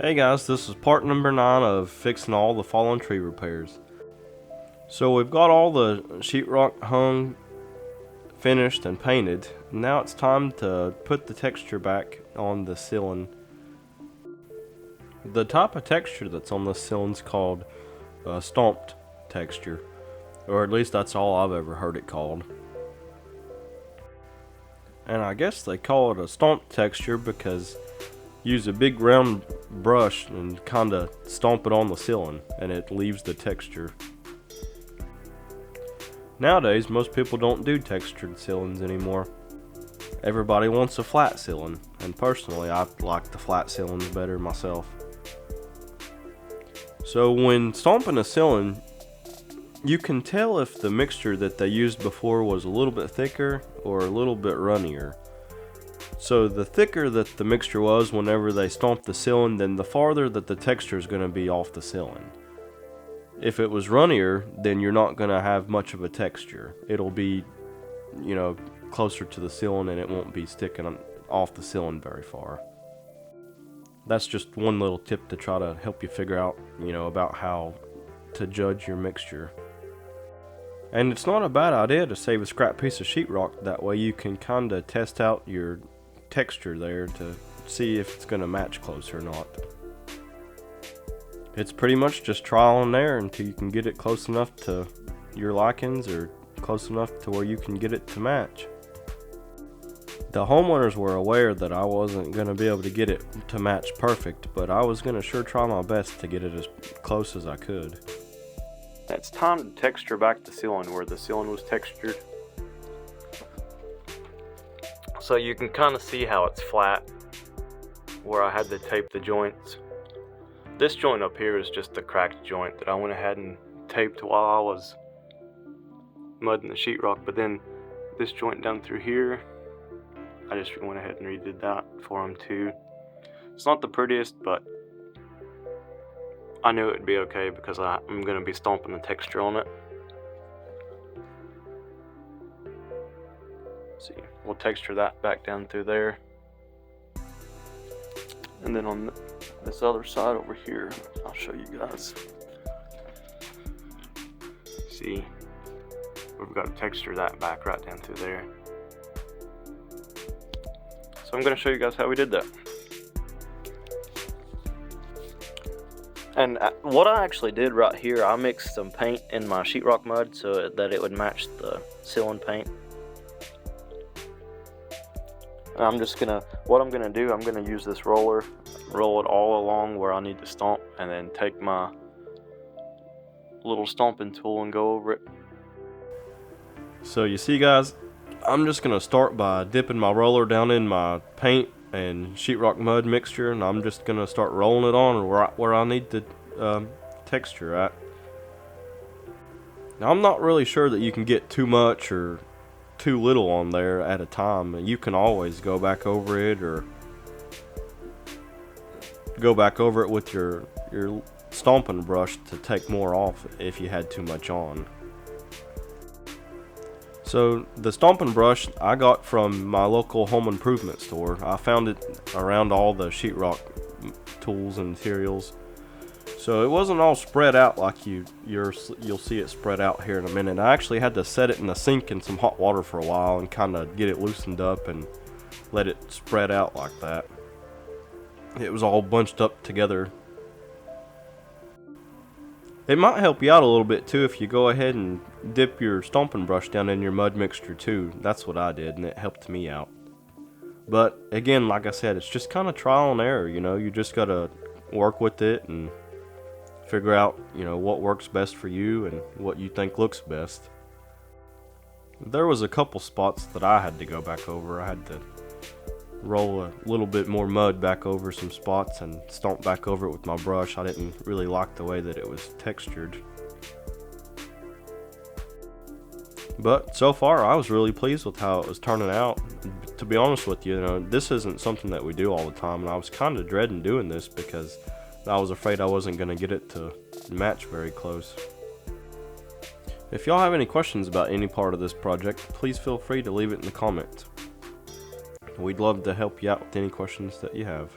Hey guys, this is part number 9 of fixing all the fallen tree repairs. So we've got all the sheetrock hung, finished, and painted. Now it's time to put the texture back on the ceiling. The type of texture that's on this ceiling is called stomped texture, or at least that's all I've ever heard it called. And I guess they call it a stomped texture because use a big round brush and kinda stomp it on the ceiling and it leaves the texture. Nowadays most people don't do textured ceilings anymore. Everybody wants a flat ceiling, and personally I like the flat ceilings better myself. So when stomping a ceiling, you can tell if the mixture that they used before was a little bit thicker or a little bit runnier. So the thicker that the mixture was whenever they stomped the ceiling, then the farther that the texture is going to be off the ceiling. If it was runnier, then you're not going to have much of a texture. It'll be, closer to the ceiling and it won't be sticking off the ceiling very far. That's just one little tip to try to help you figure out, about how to judge your mixture. And it's not a bad idea to save a scrap piece of sheetrock, that way you can kinda test out your texture there to see if it's gonna match close or not. It's pretty much just trial and error until you can get it close enough to your likings or close enough to where you can get it to match. The homeowners were aware that I wasn't gonna be able to get it to match perfect, but I was gonna sure try my best to get it as close as I could. It's time to texture back the ceiling where the ceiling was textured. So you can kind of see how it's flat where I had to tape the joints. This joint up here is just a cracked joint that I went ahead and taped while I was mudding the sheetrock, but then this joint down through here, I just went ahead and redid that for them too. It's not the prettiest, but I knew it would be okay because I'm going to be stomping the texture on it. See, we'll texture that back down through there. And then on this other side over here, I'll show you guys. See, we've got to texture that back right down through there. So I'm going to show you guys how we did that. And what I actually did right here, I mixed some paint in my sheetrock mud so that it would match the ceiling paint. And what I'm gonna do, I'm gonna use this roller, roll it all along where I need to stomp, and then take my little stomping tool and go over it. So you see guys, I'm just gonna start by dipping my roller down in my paint and sheetrock mud mixture, and I'm just gonna start rolling it on where I need the texture at. Now I'm not really sure that you can get too much or too little on there at a time. You can always go back over it or go back over it with your stomping brush to take more off if you had too much on. So the stomping brush I got from my local home improvement store. I found it around all the sheetrock tools and materials. So it wasn't all spread out like you'll see it spread out here in a minute. I actually had to set it in the sink in some hot water for a while and kind of get it loosened up and let it spread out like that. It was all bunched up together. It might help you out a little bit too if you go ahead and dip your stomping brush down in your mud mixture too. That's what I did and it helped me out. But again, like I said, it's just kind of trial and error, you just gotta work with it and figure out, what works best for you and what you think looks best. There was a couple spots that I had to go back over. I had to roll a little bit more mud back over some spots and stomp back over it with my brush. I didn't really like the way that it was textured. But so far I was really pleased with how it was turning out. To be honest with you, this isn't something that we do all the time, and I was kind of dreading doing this because I was afraid I wasn't going to get it to match very close. If y'all have any questions about any part of this project, please feel free to leave it in the comments. We'd love to help you out with any questions that you have.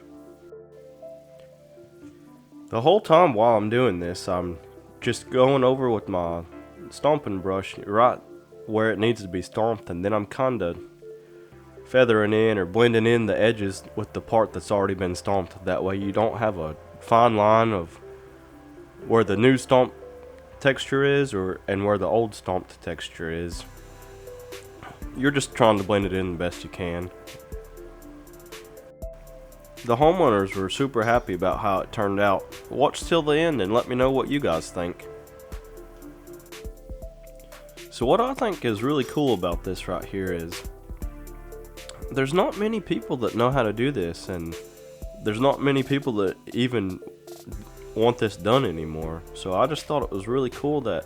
The whole time while I'm doing this, I'm just going over with my stomping brush right where it needs to be stomped, and then I'm kinda feathering in or blending in the edges with the part that's already been stomped. That way you don't have a fine line of where the new stomp texture is and where the old stomped texture is. You're just trying to blend it in the best you can. The homeowners were super happy about how it turned out. Watch till the end and let me know what you guys think. So what I think is really cool about this right here is there's not many people that know how to do this, and there's not many people that even want this done anymore. So I just thought it was really cool that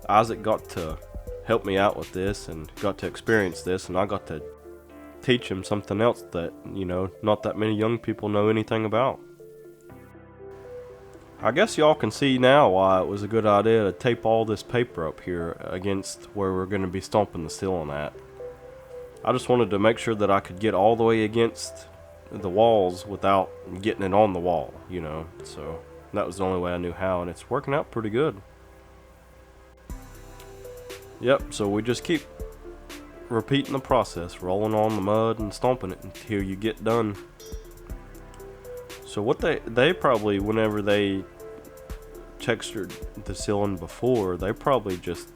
Isaac got to help me out with this and got to experience this, and I got to teach him something else that, not that many young people know anything about. I guess y'all can see now why it was a good idea to tape all this paper up here against where we're going to be stomping the ceiling at. I just wanted to make sure that I could get all the way against the walls without getting it on the wall, so that was the only way I knew how, and it's working out pretty good. Yep, so we just keep repeating the process, rolling on the mud and stomping it until you get done. So what they probably, whenever they textured the ceiling before, they probably just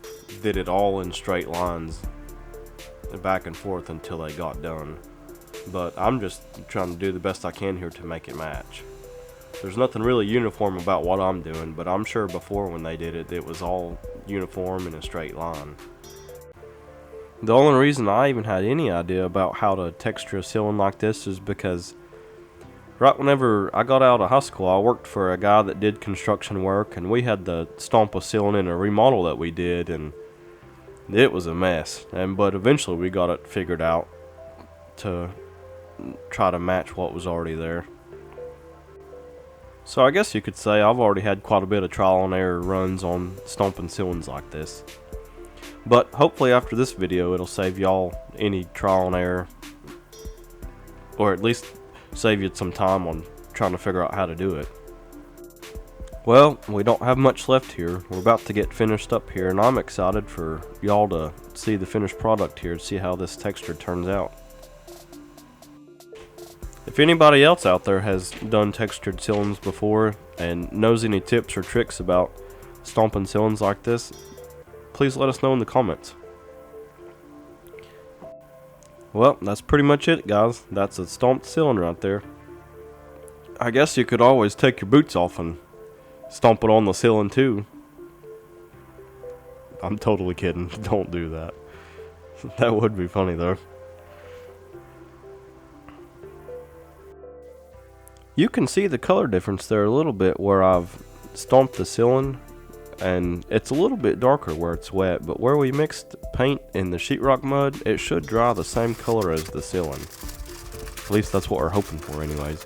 did it all in straight lines back and forth until they got done. But I'm just trying to do the best I can here to make it match. There's nothing really uniform about what I'm doing, but I'm sure before when they did it, it was all uniform in a straight line. The only reason I even had any idea about how to texture a ceiling like this is because right whenever I got out of high school, I worked for a guy that did construction work, and we had to stomp a ceiling in a remodel that we did, and it was a mess. But eventually we got it figured out to try to match what was already there. So I guess you could say I've already had quite a bit of trial and error runs on stomping ceilings like this. But hopefully after this video it'll save y'all any trial and error, or at least save you some time on trying to figure out how to do it. Well, we don't have much left here. We're about to get finished up here, and I'm excited for y'all to see the finished product here, to see how this texture turns out. If anybody else out there has done textured ceilings before and knows any tips or tricks about stomping ceilings like this, please let us know in the comments. Well, that's pretty much it, guys. That's a stomped ceiling right there. I guess you could always take your boots off and stomp it on the ceiling too. I'm totally kidding. Don't do that. That would be funny though. You can see the color difference there a little bit where I've stomped the ceiling, and it's a little bit darker where it's wet, but where we mixed paint in the sheetrock mud, it should dry the same color as the ceiling. At least that's what we're hoping for anyways.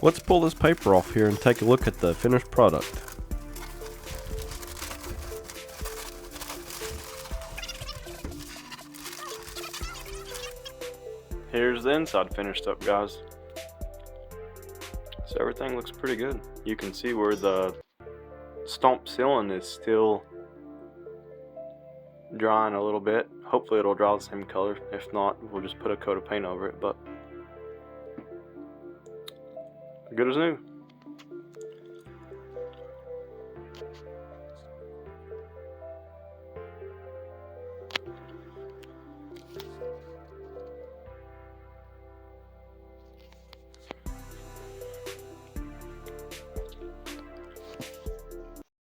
Let's pull this paper off here and take a look at the finished product. Here's the inside finished up, guys. So everything looks pretty good. You can see where the stomp ceiling is still drying a little bit. Hopefully it'll dry the same color. If not, we'll just put a coat of paint over it, but good as new.